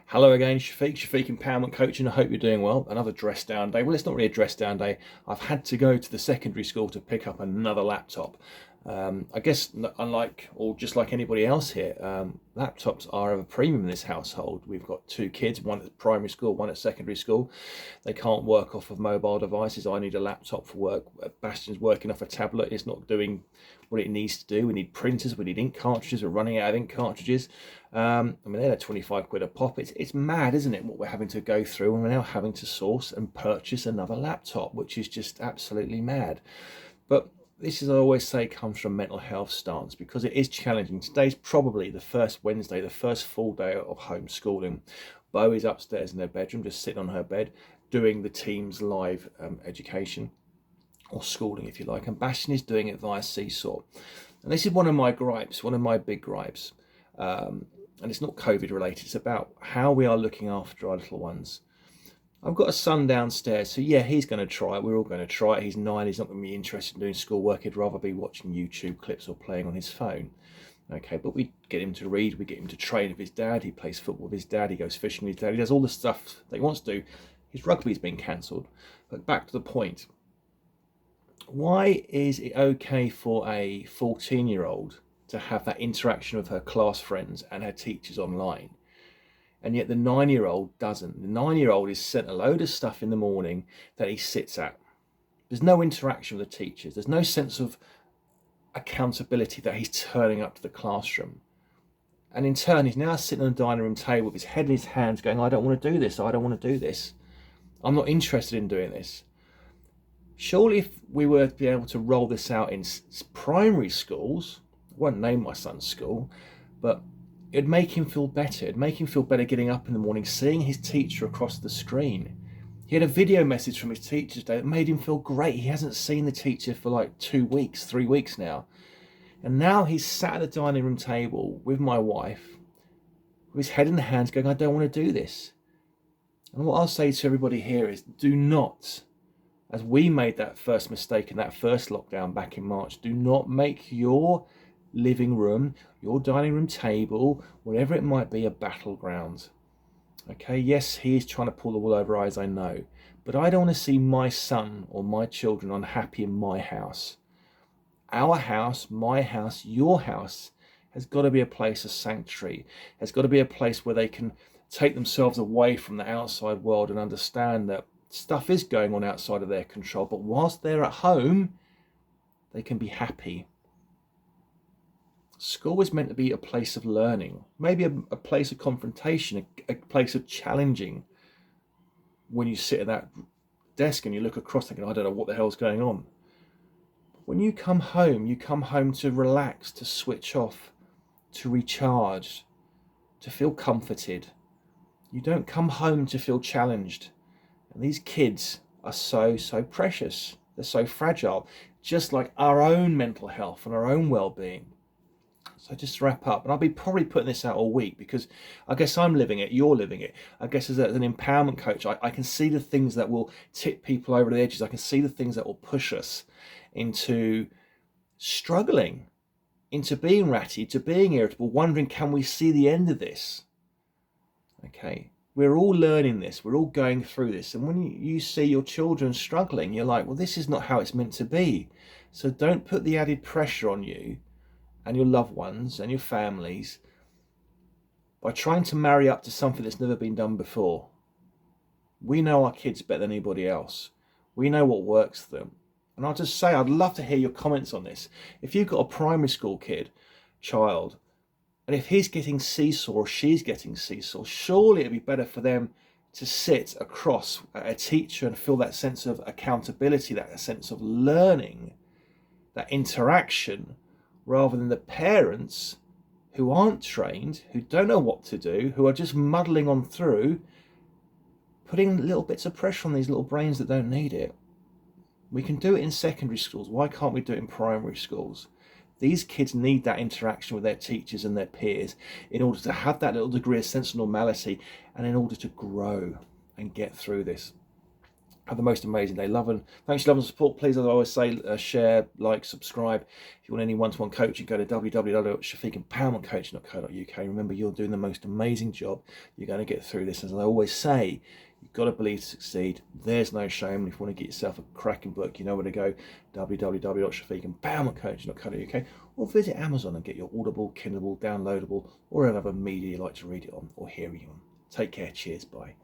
Hello again, Shafiq Empowerment Coaching. I hope you're doing well. Another dress down day. Well, it's not really a dress down day. I've had to go to the secondary school to pick up another laptop. I guess, unlike or just like anybody else here, laptops are of a premium in this household. We've got two kids, one at primary school, one at secondary school. They can't work off of mobile devices. I need a laptop for work. Bastion's working off a tablet. It's not doing what it needs to do. We need printers, we need ink cartridges. We're running out of ink cartridges. They're 25 quid a pop. It's mad, isn't it, what we're having to go through, and we're now having to source and purchase another laptop, which is just absolutely mad. But this, as I always say, comes from mental health stance, because it is challenging. Today's probably the first Wednesday, the first full day of homeschooling. Bo is upstairs in her bedroom, just sitting on her bed, doing the team's live education, or schooling if you like, and Bastion is doing it via Seesaw. And this is one of my gripes, one of my big gripes. And it's not COVID related, it's about how we are looking after our little ones. I've got a son downstairs, so yeah, he's going to try it. We're all going to try it. He's 9, he's not going to be interested in doing schoolwork. He'd rather be watching YouTube clips or playing on his phone. Okay, but we get him to read, we get him to train with his dad, he plays football with his dad, he goes fishing with his dad, he does all the stuff that he wants to do. His rugby's been cancelled. But back to the point. Why is it okay for a 14-year-old to have that interaction with her class friends and her teachers online, and yet the 9-year-old doesn't? The 9-year-old is sent a load of stuff in the morning that he sits at. There's no interaction with the teachers. There's no sense of accountability that he's turning up to the classroom. And in turn, he's now sitting on the dining room table with his head in his hands going, I don't want to do this, I don't want to do this. I'm not interested in doing this. Surely if we were to be able to roll this out in primary schools, I won't name my son's school, but it'd make him feel better. It'd make him feel better getting up in the morning, seeing his teacher across the screen. He had a video message from his teacher today that made him feel great. He hasn't seen the teacher for like 2 weeks, 3 weeks now. And now he's sat at the dining room table with my wife, with his head in the hands going, I don't want to do this. And what I'll say to everybody here is, do not, as we made that first mistake in that first lockdown back in March, do not make your living room, your dining room table, whatever it might be, a battleground. Okay, yes, he is trying to pull the wool over our eyes, I know, but I don't want to see my son or my children unhappy in my house. Our house, my house, your house has got to be a place of sanctuary. Has got to be a place where they can take themselves away from the outside world and understand that stuff is going on outside of their control, but whilst they're at home, they can be happy. School is meant to be a place of learning, maybe a place of confrontation, a place of challenging. When you sit at that desk and you look across thinking, I don't know what the hell's going on. When you come home to relax, to switch off, to recharge, to feel comforted. You don't come home to feel challenged. And these kids are so precious. They're so fragile, just like our own mental health and our own well-being. So just to wrap up, and I'll be probably putting this out all week because I guess I'm living it, you're living it. I guess as an empowerment coach, I can see the things that will tip people over the edges. I can see the things that will push us into struggling, into being ratty, to being irritable, wondering, can we see the end of this? Okay, we're all learning this, we're all going through this. And when you see your children struggling, you're like, well, this is not how it's meant to be. So don't put the added pressure on you and your loved ones and your families by trying to marry up to something that's never been done before. We know our kids better than anybody else. We know what works for them. And I'll just say, I'd love to hear your comments on this. If you've got a primary school child, and if he's getting Seesaw or she's getting Seesaw, surely it'd be better for them to sit across a teacher and feel that sense of accountability, that sense of learning, that interaction, rather than the parents who aren't trained, who don't know what to do, who are just muddling on through, putting little bits of pressure on these little brains that don't need it. We can do it in secondary schools. Why can't we do it in primary schools? These kids need that interaction with their teachers and their peers in order to have that little degree of sense of normality and in order to grow and get through this. Have the most amazing day. Love and thanks for your love and support. Please, as I always say, share, like, subscribe. If you want any one-to-one coaching, go to www.shafiqempowermentcoaching.co.uk. Remember, you're doing the most amazing job. You're going to get through this. As I always say, you've got to believe to succeed. There's no shame. If you want to get yourself a cracking book, you know where to go. www.shafiqempowermentcoaching.co.uk, or visit Amazon and get your Audible, Kindle, downloadable, or whatever media you like to read it on or hear it on. Take care. Cheers. Bye.